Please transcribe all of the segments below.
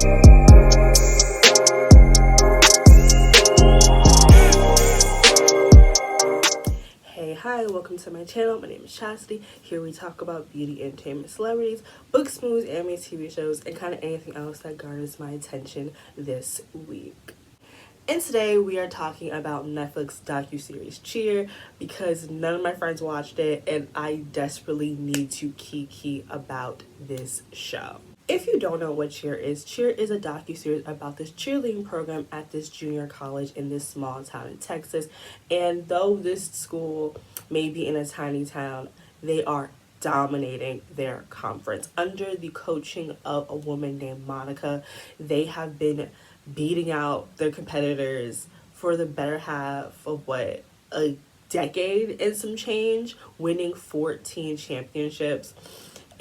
Hey, hi, welcome to my channel. My name is Chastity. Here we talk about beauty, entertainment, celebrities, books, movies, anime, TV shows, and kind of anything else that garners my attention this week. And today we are talking about Netflix docuseries Cheer because none of my friends watched it and I desperately need to kiki about this show. If you don't know what Cheer is a docuseries about this cheerleading program at this junior college in this small town in Texas. And though this school may be in a tiny town, they are dominating their conference. Under the coaching of a woman named Monica, they have been beating out their competitors for the better half of a decade and some change, winning 14 championships.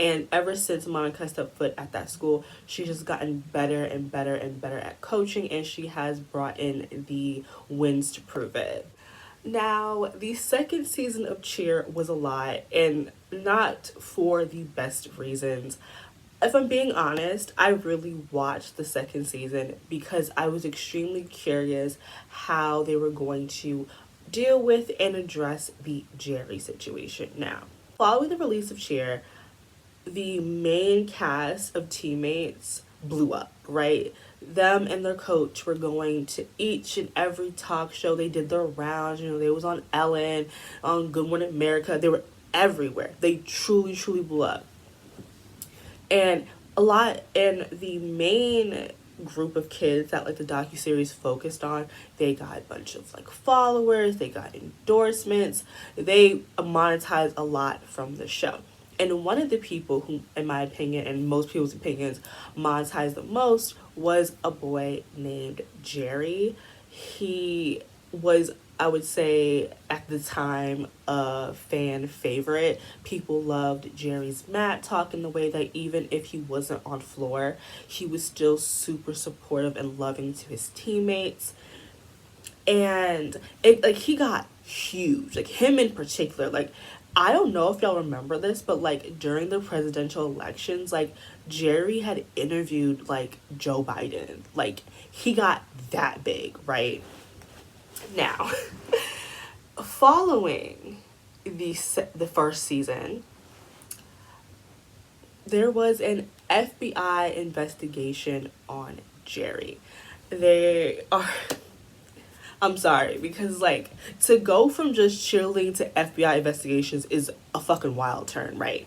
And ever since Monica stepped foot at that school, she's just gotten better and better and better at coaching, and she has brought in the wins to prove it. Now, the second season of Cheer was a lot, and not for the best reasons. If I'm being honest, I really watched the second season because I was extremely curious how they were going to deal with and address the Jerry situation. Now, following the release of Cheer, the main cast of teammates blew up, right? Them and their coach were going to each and every talk show. They did their rounds, they was on Ellen, on Good Morning America. They were everywhere. They truly, truly blew up. And the main group of kids that the docuseries focused on, they got a bunch of followers, they got endorsements, they monetized a lot from the show. And one of the people who, in my opinion, and most people's opinions, monetized the most was a boy named Jerry. He was, I would say, at the time, a fan favorite. People loved Jerry's mat talk in the way that even if he wasn't on floor, he was still super supportive and loving to his teammates. And he got huge, him in particular. I don't know if y'all remember this, but during the presidential elections, Jerry had interviewed Joe Biden. He got that big, right? Now, following the first season, there was an FBI investigation on Jerry. I'm sorry, because to go from just cheerleading to FBI investigations is a fucking wild turn, right?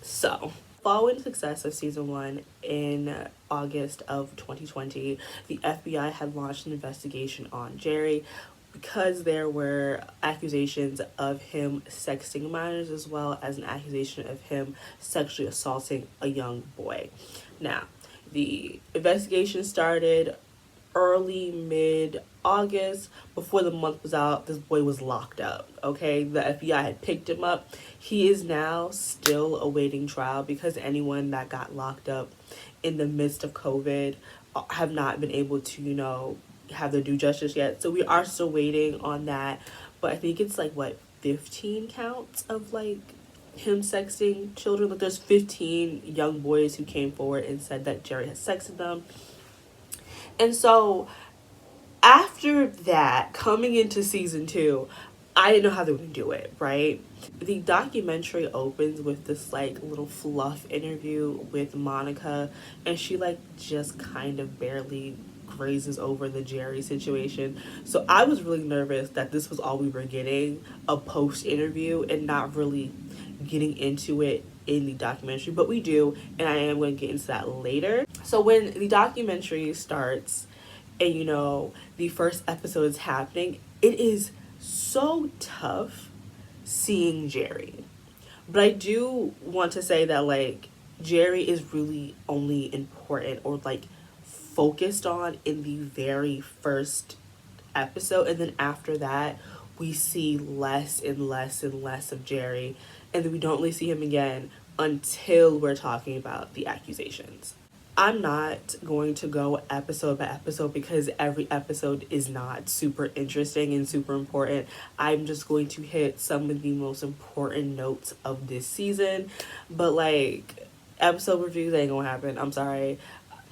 So, following the success of season 1 in August of 2020, the FBI had launched an investigation on Jerry because there were accusations of him sexting minors as well as an accusation of him sexually assaulting a young boy. Now, the investigation started early mid-August. Before the month was out, this boy was locked up, okay? The FBI had picked him up. He is now still awaiting trial because anyone that got locked up in the midst of COVID have not been able to, have their due justice yet. So we are still waiting on that. But I think it's 15 counts of him sexting children. There's 15 young boys who came forward and said that Jerry has sexted them. And so after that, coming into season 2, I didn't know how they were going to do it, right? The documentary opens with this little fluff interview with Monica, and she just kind of barely grazes over the Jerry situation. So I was really nervous that this was all we were getting, a post interview, and not really getting into it in the documentary, but we do, and I am going to get into that later. So when the documentary starts and the first episode is happening, it is so tough seeing Jerry. But I do want to say that Jerry is really only important or focused on in the very first episode, and then after that we see less and less and less of Jerry, and then we don't really see him again until we're talking about the accusations. I'm not going to go episode by episode because every episode is not super interesting and super important. I'm just going to hit some of the most important notes of this season. But episode reviews ain't gonna happen. I'm sorry.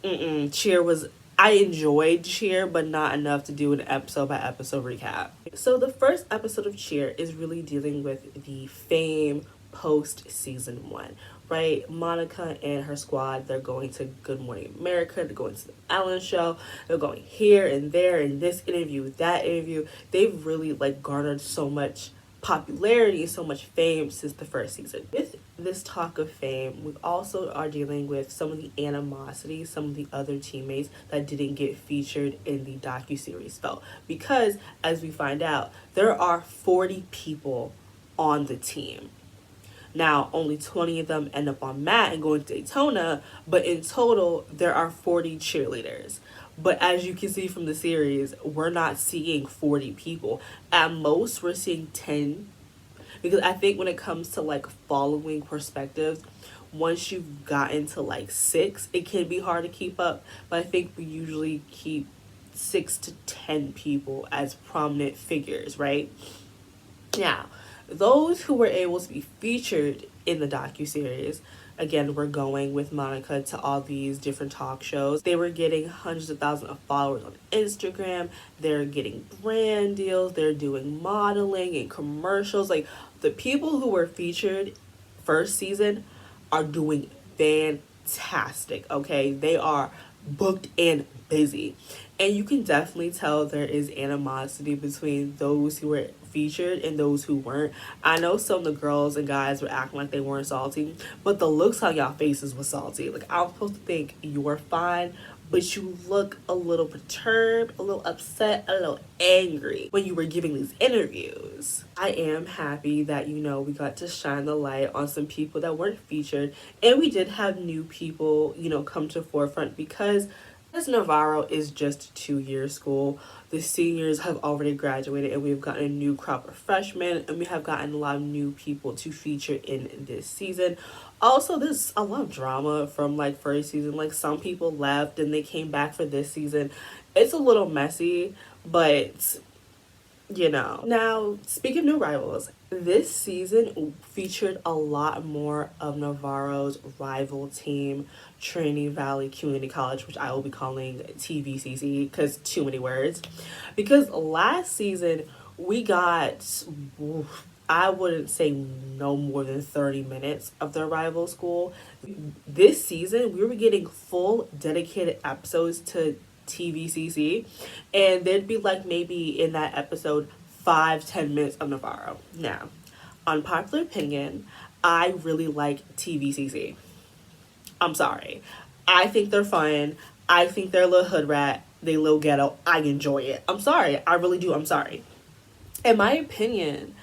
Cheer was, I enjoyed Cheer, but not enough to do an episode by episode recap. So the first episode of Cheer is really dealing with the fame post season 1, right? Monica and her squad, they're going to Good Morning America, they're going to the Ellen show, they're going here and there, and this interview, that interview. They've really like garnered so much popularity, so much fame since the first season. With this talk of fame, we also are dealing with some of the animosity some of the other teammates that didn't get featured in the docuseries felt. Because, as we find out, there are 40 people on the team. Now, only 20 of them end up on mat and going to Daytona, but in total, there are 40 cheerleaders. But as you can see from the series, we're not seeing 40 people. At most, we're seeing 10. Because I think when it comes to like following perspectives, once you've gotten to like 6, it can be hard to keep up. But I think we usually keep 6 to 10 people as prominent figures, right? Now, those who were able to be featured in the docuseries, again, we're going with Monica to all these different talk shows. They were getting hundreds of thousands of followers on Instagram. They're getting brand deals. They're doing modeling and commercials. Like, the people who were featured first season are doing fantastic, okay? They are booked and busy. And you can definitely tell there is animosity between those who were featured and those who weren't. I know some of the girls and guys were acting like they weren't salty, but the looks on y'all faces was salty. Like, I'm supposed to think you're fine, but you look a little perturbed, a little upset, a little angry when you were giving these interviews. I am happy that, you know, we got to shine the light on some people that weren't featured, and we did have new people, you know, come to forefront because Navarro is just 2-year school. The seniors have already graduated, and we've gotten a new crop of freshmen, and we have gotten a lot of new people to feature in this season. Also, there's a lot of drama from like first season. Like, some people left and they came back for this season. It's a little messy, but you know. Now, speaking of new rivals, this season featured a lot more of Navarro's rival team, Trinity Valley Community College, which I will be calling TVCC because too many words. Because last season we got, I wouldn't say no more than 30 minutes of their rival school. This season we were getting full dedicated episodes to TVCC, and there'd be like maybe in that episode 5-10 minutes of Navarro. Now, unpopular opinion, I really like TVCC. I'm sorry, I think they're fun. I think they're a little hood rat, they a little ghetto. I enjoy it. I'm sorry, I really do. I'm sorry. In my opinion,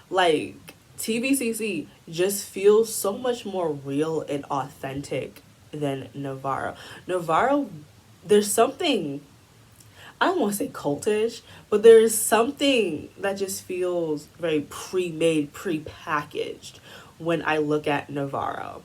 like, TVCC just feels so much more real and authentic than Navarro. Navarro, there's something, I don't want to say cultish, but there's something that just feels very pre-made, pre-packaged when I look at Navarro.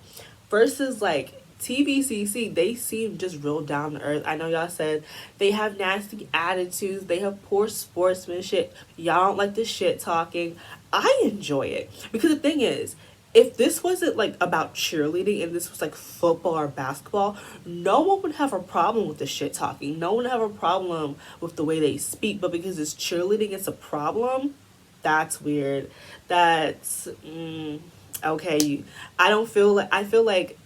Versus like TVCC, they seem just real down to earth. I know y'all said they have nasty attitudes, they have poor sportsmanship, y'all don't like the shit talking. I enjoy it because the thing is, if this wasn't like about cheerleading and this was like football or basketball, no one would have a problem with the shit talking. No one would have a problem with the way they speak. But because it's cheerleading, it's a problem. That's weird. That's okay. I feel like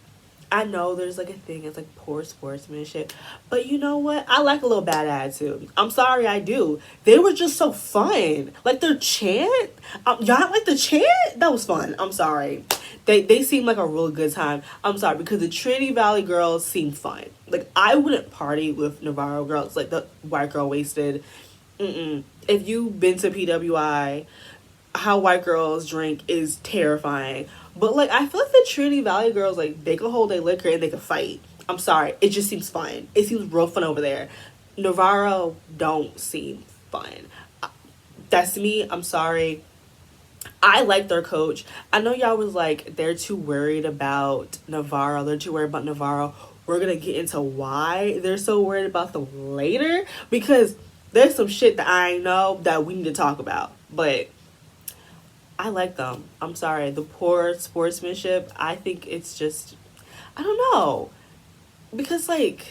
I know there's like a thing, it's like poor sportsmanship, but you know what? I like a little bad attitude. I'm sorry, I do. They were just so fun. Like their chant, y'all like the chant? That was fun. I'm sorry. They seemed like a really good time. I'm sorry, because the Trinity Valley girls seemed fun. Like, I wouldn't party with Navarro girls, like the white girl wasted. If you've been to PWI, how white girls drink is terrifying. But like, I feel like the Trinity Valley girls, like, they can hold their liquor and they can fight. I'm sorry, it just seems fun. It seems real fun over there. Navarro don't seem fun. That's me. I'm sorry. I like their coach. I know y'all was like, they're too worried about Navarro. They're too worried about Navarro. We're gonna get into why they're so worried about them later, because there's some shit that I know that we need to talk about. But I like them. I'm sorry. The poor sportsmanship, I think it's just, I don't know. Because, like,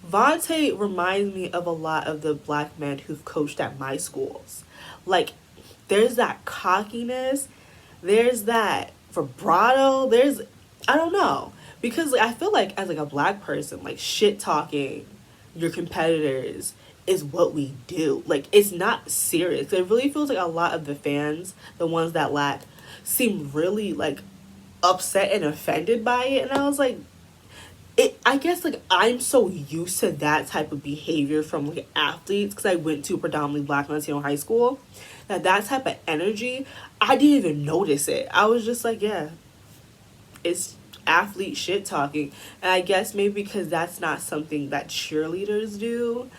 Vontae reminds me of a lot of the black men who've coached at my schools. Like, there's that cockiness, there's that vibrato, there's, I don't know. Because like, I feel like as like a black person, like shit talking your competitors is what we do. Like, it's not serious. It really feels like a lot of the fans, the ones that lack, seem really like upset and offended by it. And I was like, I guess like I'm so used to that type of behavior from like athletes because I went to a predominantly black Latino high school, that type of energy, I didn't even notice it. I was just like, yeah, it's athlete shit talking. And I guess maybe because that's not something that cheerleaders do,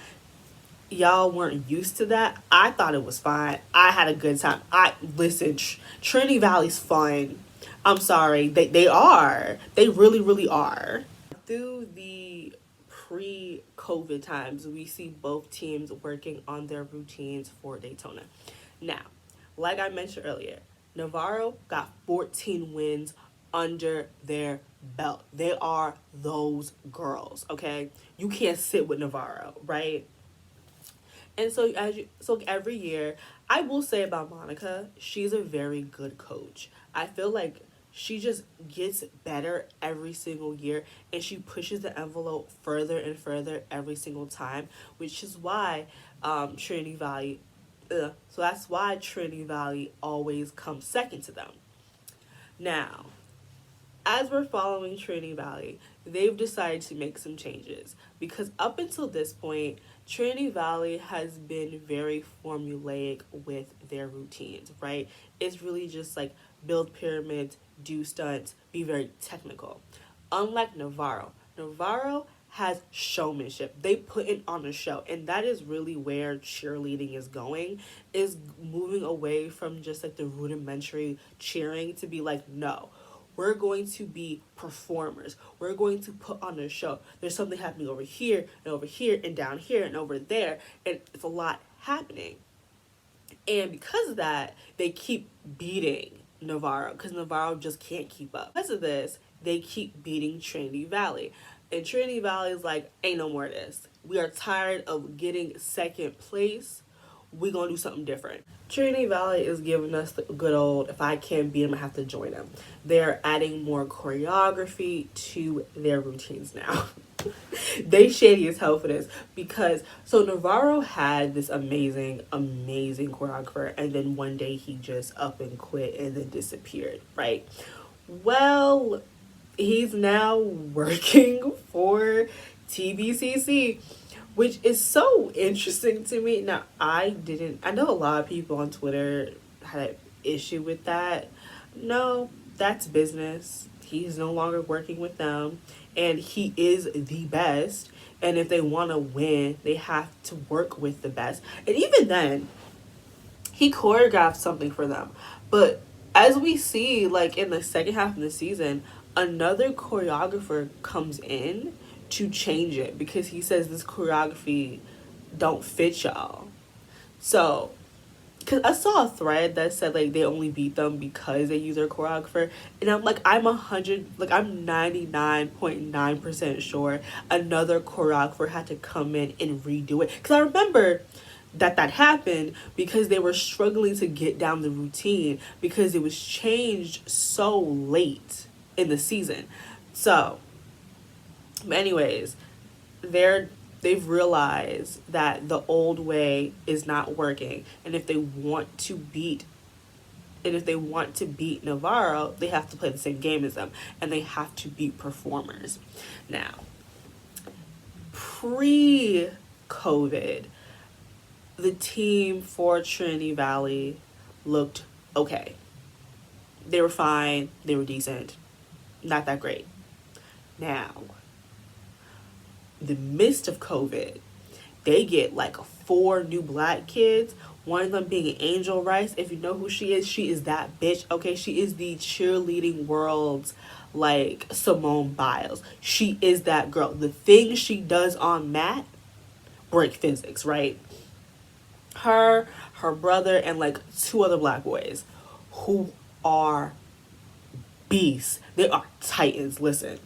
y'all weren't used to that. I thought it was fine. I had a good time. I listen, Trinity Valley's fun. I'm sorry, they are. They really really are. Through the pre-COVID times, we see both teams working on their routines for Daytona. Now, like I mentioned earlier, Navarro got 14 wins under their belt. They are those girls, okay? You can't sit with Navarro, right? And so so every year, I will say about Monica, she's a very good coach. I feel like she just gets better every single year and she pushes the envelope further and further every single time, which is why Trinity Valley so that's why Trinity Valley always comes second to them. Now, as we're following Trinity Valley, they've decided to make some changes because up until this point, Trinity Valley has been very formulaic with their routines, right? It's really just like build pyramids, do stunts, be very technical. Unlike Navarro, Navarro has showmanship. They put it on a show, and that is really where cheerleading is going, is moving away from just like the rudimentary cheering to be like, no, we're going to be performers. We're going to put on a show. There's something happening over here and over here and down here and over there, and it's a lot happening. And because of that, they keep beating Navarro because Navarro just can't keep up. Because of this, they keep beating Trinity Valley. And Trinity Valley is like, ain't no more of this. We are tired of getting second place. We're going to do something different. Trinity Valley is giving us the good old, if I can't beat them, I have to join them. They're adding more choreography to their routines now. They shady as hell for this because, so Navarro had this amazing choreographer, and then one day he just up and quit and then disappeared, right? Well, he's now working for TVCC, which is so interesting to me. Now, I know a lot of people on Twitter had an issue with that. No, that's business. He's no longer working with them, and he is the best. And if they want to win, they have to work with the best. And even then, he choreographed something for them. But as we see, like in the second half of the season, another choreographer comes in to change it because he says this choreography don't fit y'all. So, because I saw a thread that said like they only beat them because they use their choreographer, and I'm like, I'm 99.9% sure another choreographer had to come in and redo it. Because I remember that happened because they were struggling to get down the routine because it was changed so late in the season. So, anyways, they've realized that the old way is not working, and if they want to beat Navarro, they have to play the same game as them, and they have to be performers. Now, pre-COVID, the team for Trinity Valley looked okay. They were fine, they were decent, not that great. Now, the midst of COVID, they get like 4 new black kids. One of them being Angel Rice. If you know who she is that bitch. Okay, she is the cheerleading world's like Simone Biles. She is that girl. The things she does on mat break physics, right? Her brother, and like 2 other black boys who are beasts. They are titans. Listen,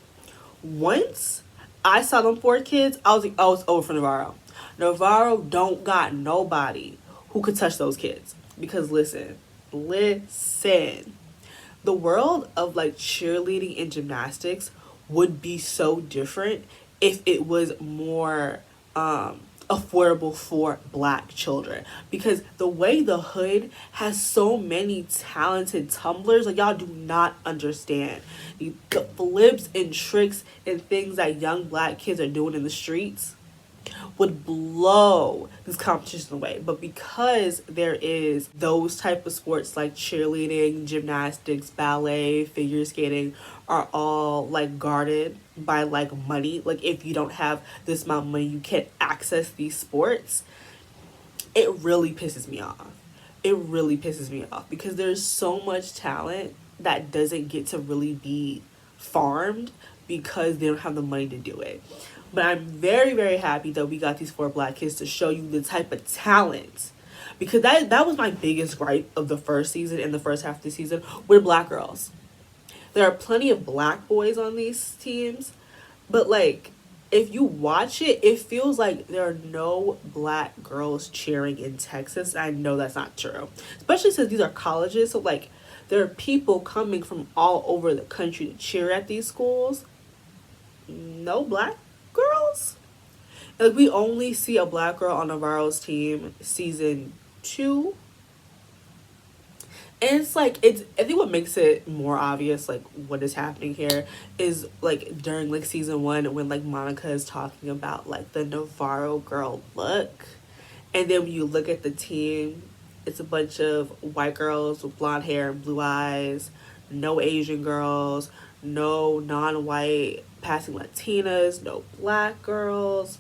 once I saw them 4 kids, I was like, oh, it's over for Navarro. Navarro don't got nobody who could touch those kids. Because listen, the world of like cheerleading and gymnastics would be so different if it was more affordable for black children, because the way the hood has so many talented tumblers, like y'all do not understand the flips and tricks and things that young black kids are doing in the streets would blow this competition away. But because there is those type of sports like cheerleading, gymnastics, ballet, figure skating are all like guarded by like money, like if you don't have this amount of money you can't access these sports, it really pisses me off. It really pisses me off because there's so much talent that doesn't get to really be farmed because they don't have the money to do it. But I'm very, very happy that we got these 4 black kids to show you the type of talent. Because that was my biggest gripe of the first season and the first half of the season with black girls. There are plenty of black boys on these teams, but like if you watch it, it feels like there are no black girls cheering in Texas. I know that's not true, especially since these are colleges. So like there are people coming from all over the country to cheer at these schools. No black girls. Like we only see a black girl on Navarro's team season 2. And it's like, I think what makes it more obvious, like, what is happening here is, like, during, like, season 1, when, like, Monica is talking about, like, the Navarro girl look. And then when you look at the team, it's a bunch of white girls with blonde hair and blue eyes, no Asian girls, no non-white passing Latinas, no black girls.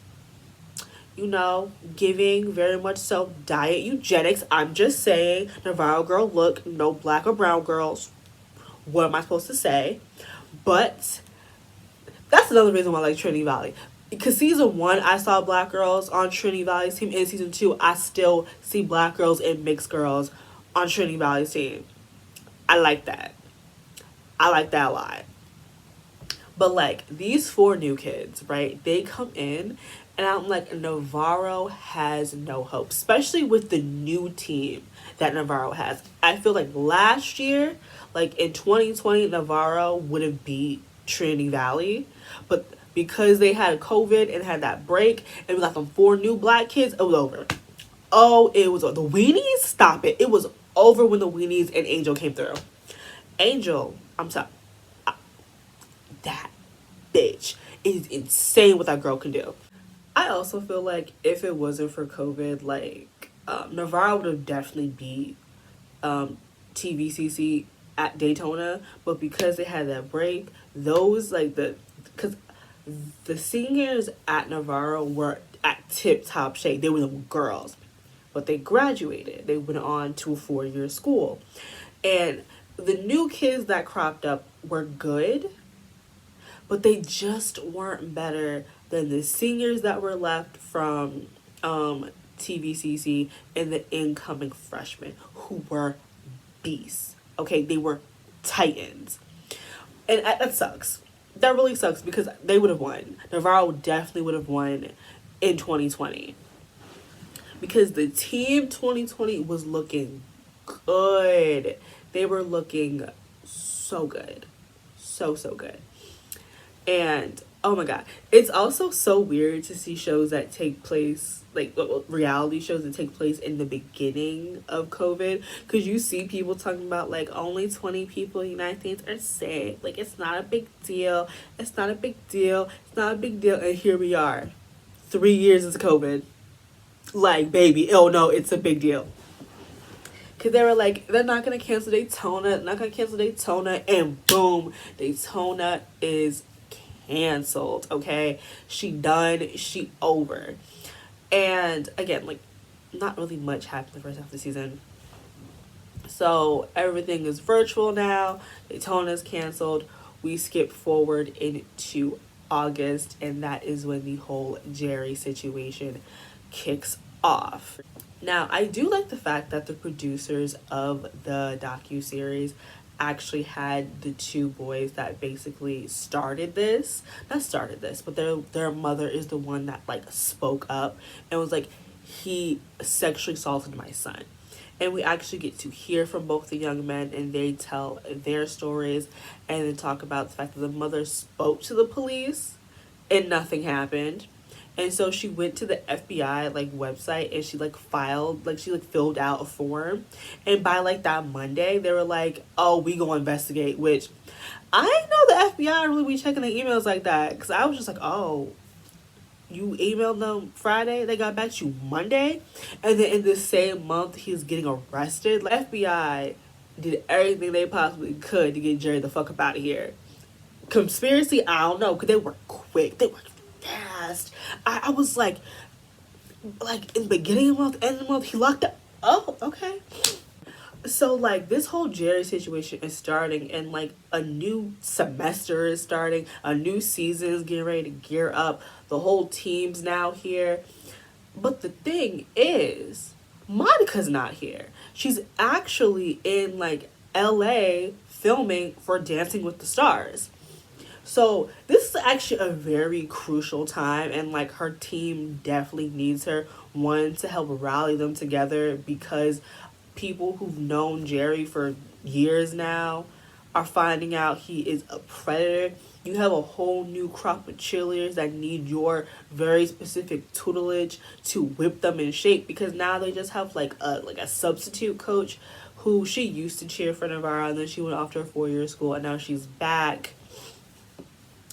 You know, giving very much so diet eugenics. I'm just saying, Navarro girl look, no black or brown girls. What am I supposed to say? But that's another reason why I like Trinity Valley. Because season 1, I saw black girls on Trinity Valley's team. In season 2, I still see black girls and mixed girls on Trinity Valley's team. I like that. I like that a lot. But like these 4 new kids, right? They come in and I'm like, Navarro has no hope, especially with the new team that Navarro has. I feel like last year, like in 2020, Navarro would have beat Trinity Valley. But because they had COVID and had that break and we got them 4 new black kids, it was over. Oh, it was over. The Weenies? Stop it. It was over when the Weenies and Angel came through. Angel, I'm sorry. That bitch is insane what that girl can do. I also feel like if it wasn't for COVID, like Navarro would have definitely beat TVCC at Daytona, but because they had that break, those like because the seniors at Navarro were at tip top shape. They were the girls, but they graduated. They went on to a 4-year school, and the new kids that cropped up were good, but they just weren't better than the seniors that were left from TVCC and the incoming freshmen who were beasts. Okay, they were titans. And that sucks. That really sucks because they would have won. Navarro definitely would have won in 2020. Because the team 2020 was looking good. They were looking so good. So good. And oh my god, it's also so weird to see shows that take place, like reality shows that take place in the beginning of COVID, because you see people talking about like only 20 people in the United States are sick, like it's not a big deal, it's not a big deal, it's not a big deal, and here we are 3 years into COVID, like baby, oh no, it's a big deal. Because they were like, they're not going to cancel Daytona, and boom, Daytona is canceled, okay? She done, she over. And again, like, not really much happened the first half of the season. So everything is virtual now. Daytona's canceled. We skip forward into August, and that is when the whole Jerry situation kicks off. Now, I do like the fact that the producers of the docuseries actually had the two boys that basically started this, not started this, but their mother is the one that like spoke up and was like, he sexually assaulted my son. And we actually get to hear from both the young men, and they tell their stories and then talk about the fact that the mother spoke to the police and nothing happened. And so she went to the FBI like website and she like filed, like she like filled out a form. And by like that Monday, they were like, "Oh, we gonna investigate," which I didn't know the FBI really be checking the emails like that. Cause I was just like, "Oh, you emailed them Friday, they got back to you Monday," and then in the same month he's getting arrested. Like, FBI did everything they possibly could to get Jerry the fuck up out of here. Conspiracy, I don't know, because they were quick, they were fast. I was like in the beginning of the month, end of the month, he locked up. Oh, okay. So like this whole Jerry situation is starting, and like a new semester is starting, a new season is getting ready to gear up, the whole team's now here. But the thing is, Monica's not here. She's actually in like LA filming for Dancing with the Stars. So this is actually a very crucial time, and like her team definitely needs her, one, to help rally them together, because people who've known Jerry for years now are finding out he is a predator. You have a whole new crop of cheerleaders that need your very specific tutelage to whip them in shape, because now they just have like a substitute coach who she used to cheer for Navarro, and then she went off to a 4-year school and now she's back.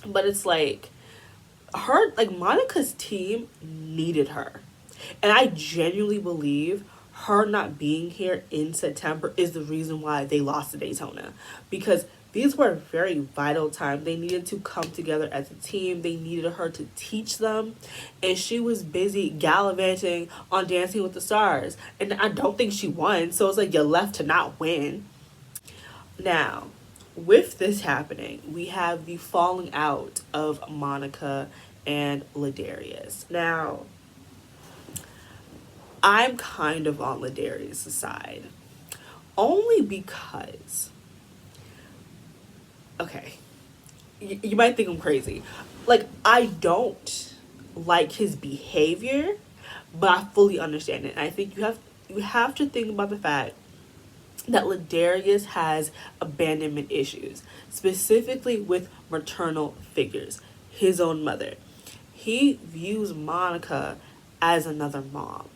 But it's like her, like Monica's team needed her. And I genuinely believe her not being here in September is the reason why they lost to Daytona. Because these were very vital times. They needed to come together as a team. They needed her to teach them. And she was busy gallivanting on Dancing with the Stars. And I don't think she won. So it's like you're left to not win. Now, with this happening, we have the falling out of Monica and Ladarius. Now, I'm kind of on Ladarius' side. Only because, okay, you might think I'm crazy. Like, I don't like his behavior, but I fully understand it. And I think you have to think about the fact that Ladarius has abandonment issues, specifically with maternal figures, his own mother. He views Monica as another mom.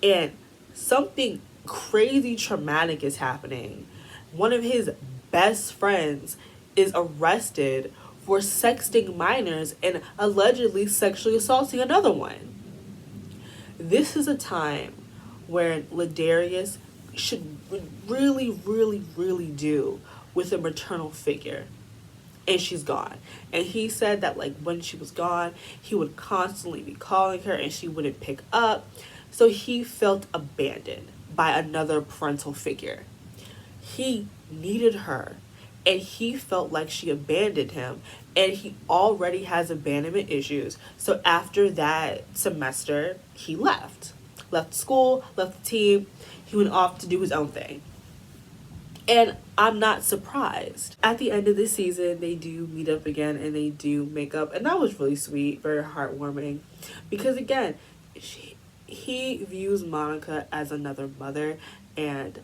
And something crazy traumatic is happening. One of his best friends is arrested for sexting minors and allegedly sexually assaulting another one. This is a time where Ladarius should really, really, really do with a maternal figure. And she's gone. And he said that like when she was gone, he would constantly be calling her and she wouldn't pick up. So he felt abandoned by another parental figure. He needed her and he felt like she abandoned him, and he already has abandonment issues. So after that semester, he left school, left the team. He went off to do his own thing. And I'm not surprised. At the end of the season, they do meet up again and they do make up. And that was really sweet, very heartwarming. Because again, he views Monica as another mother, and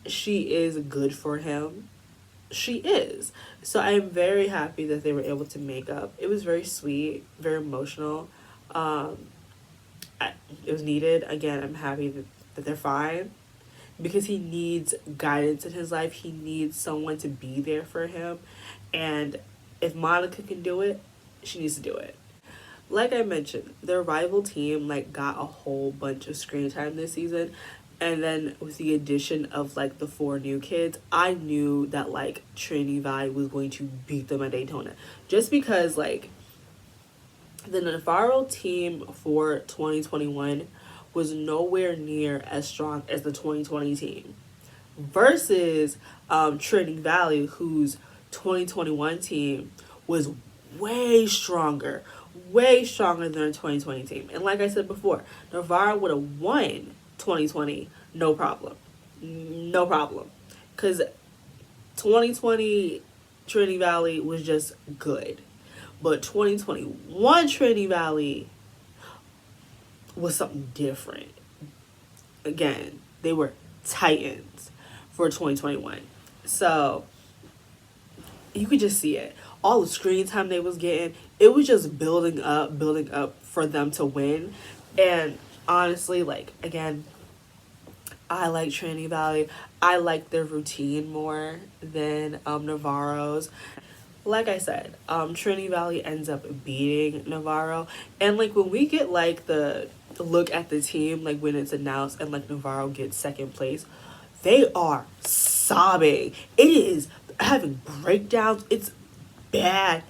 she is good for him. She is. So I'm very happy that they were able to make up. It was very sweet, very emotional. It was needed. Again, I'm happy that they're fine, because he needs guidance in his life. He needs someone to be there for him. And if Monica can do it, she needs to do it. Like I mentioned, their rival team like got a whole bunch of screen time this season. And then with the addition of like the 4 new kids, I knew that like Trinity Valley was going to beat them at Daytona. Just because like the Navarro team for 2021 was nowhere near as strong as the 2020 team. Versus Trinity Valley, whose 2021 team was way stronger than their 2020 team. And like I said before, Navarro would have won 2020, no problem. Because 2020 Trinity Valley was just good. But 2021 Trinity Valley was something different. Again, they were titans for 2021. So you could just see it. All the screen time they was getting, it was just building up for them to win. And honestly, like, again, I like Trinity Valley. I like their routine more than Navarro's. Like I said, Trinity Valley ends up beating Navarro. And like when we get like the look at the team, like when it's announced and like Navarro gets second place, they are sobbing. It is having breakdowns. It's bad.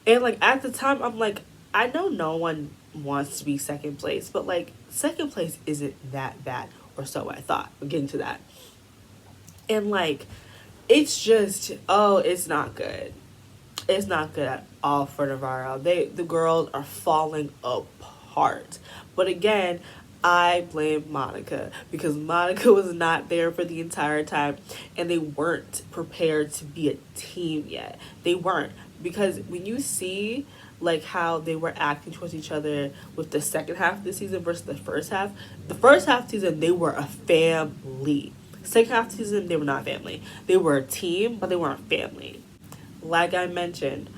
And like at the time, I'm like, I know no one wants to be second place, but like second place isn't that bad, or so I thought. We'll get into that. And like, it's just, oh, it's not good. It's not good at all for Navarro. The girls are falling apart. But again, I blame Monica because Monica was not there for the entire time and they weren't prepared to be a team yet. They weren't, because when you see like how they were acting towards each other with the second half of the season versus the first half of the season they were a family. Second half of the season they were not family. They were a team, but they weren't family. Like I mentioned,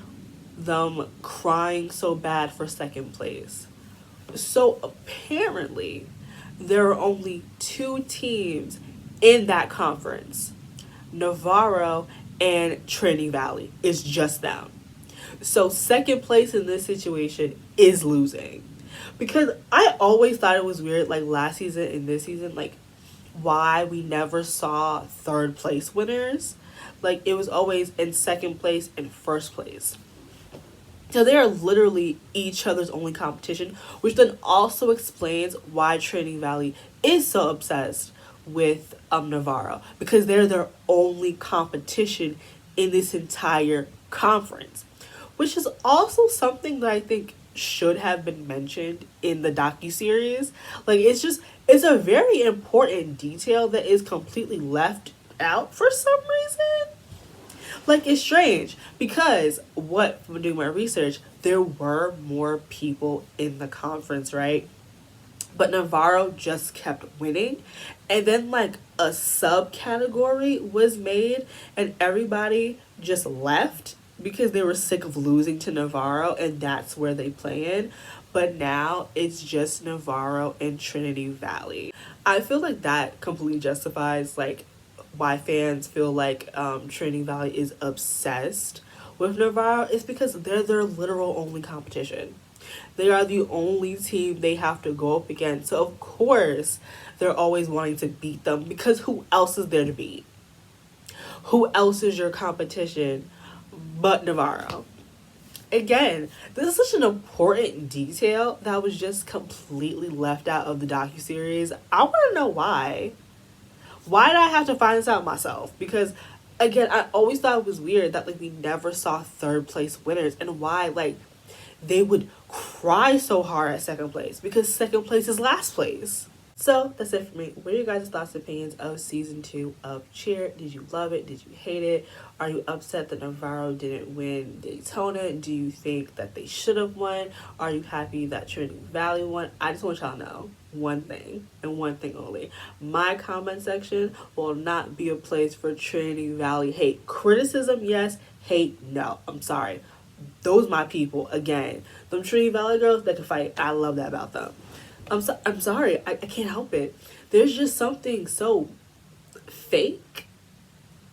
them crying so bad for second place. So apparently, there are only two teams in that conference. Navarro and Trinity Valley. It's just them. So second place in this situation is losing. Because I always thought it was weird, like last season and this season, like why we never saw third place winners. Like it was always in second place and first place. So they are literally each other's only competition, which then also explains why Trinity Valley is so obsessed with Navarro, because they're their only competition in this entire conference, which is also something that I think should have been mentioned in the docuseries. Like it's a very important detail that is completely left out for some reason. Like, it's strange because from doing my research, there were more people in the conference, right? But Navarro just kept winning. And then, like, a subcategory was made and everybody just left because they were sick of losing to Navarro, and that's where they play in. But now it's just Navarro and Trinity Valley. I feel like that completely justifies, like, why fans feel like Trinity Valley is obsessed with Navarro is because they're their literal only competition. They are the only team they have to go up against. So of course they're always wanting to beat them, because who else is there to beat? Who else is your competition but Navarro? Again, this is such an important detail that was just completely left out of the docuseries. I want to know why. Why did I have to find this out myself? Because, again, I always thought it was weird that, like, we never saw third place winners, and why, like, they would cry so hard at second place, because second place is last place. So, that's it for me. What are your guys' thoughts and opinions of season 2 of Cheer? Did you love it? Did you hate it? Are you upset that Navarro didn't win Daytona? Do you think that they should have won? Are you happy that Trinity Valley won? I just want y'all to know one thing, and one thing only. My comment section will not be a place for Trinity Valley hate. Criticism, yes. Hate, no. I'm sorry. Those my people. Again, them Trinity Valley girls, they can fight. I love that about them. I'm sorry. I can't help it. There's just something so fake,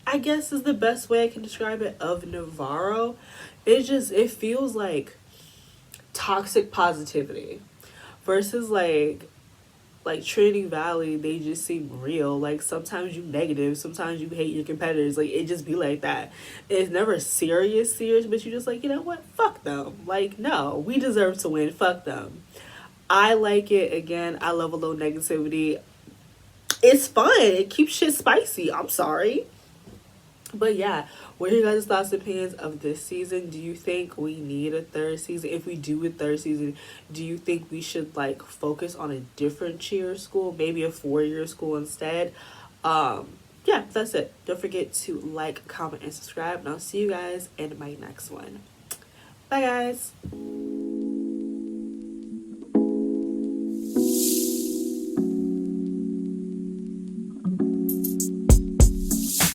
I guess is the best way I can describe it, of Navarro. It feels like toxic positivity versus like Trinity Valley. They just seem real. Like sometimes you negative, sometimes you hate your competitors. Like it just be like that. It's never serious, but you just like, you know what? Fuck them. Like, no, we deserve to win. Fuck them. I like it. Again, I love a little negativity. It's fun. It keeps shit spicy. I'm sorry. But yeah, what are your guys' thoughts and opinions of this season? Do you think we need a third season? If we do a third season, do you think we should focus on a different cheer school, maybe a 4-year school instead? yeah, that's it. Don't forget to like, comment, and subscribe, and I'll see you guys in my next one. Bye, guys.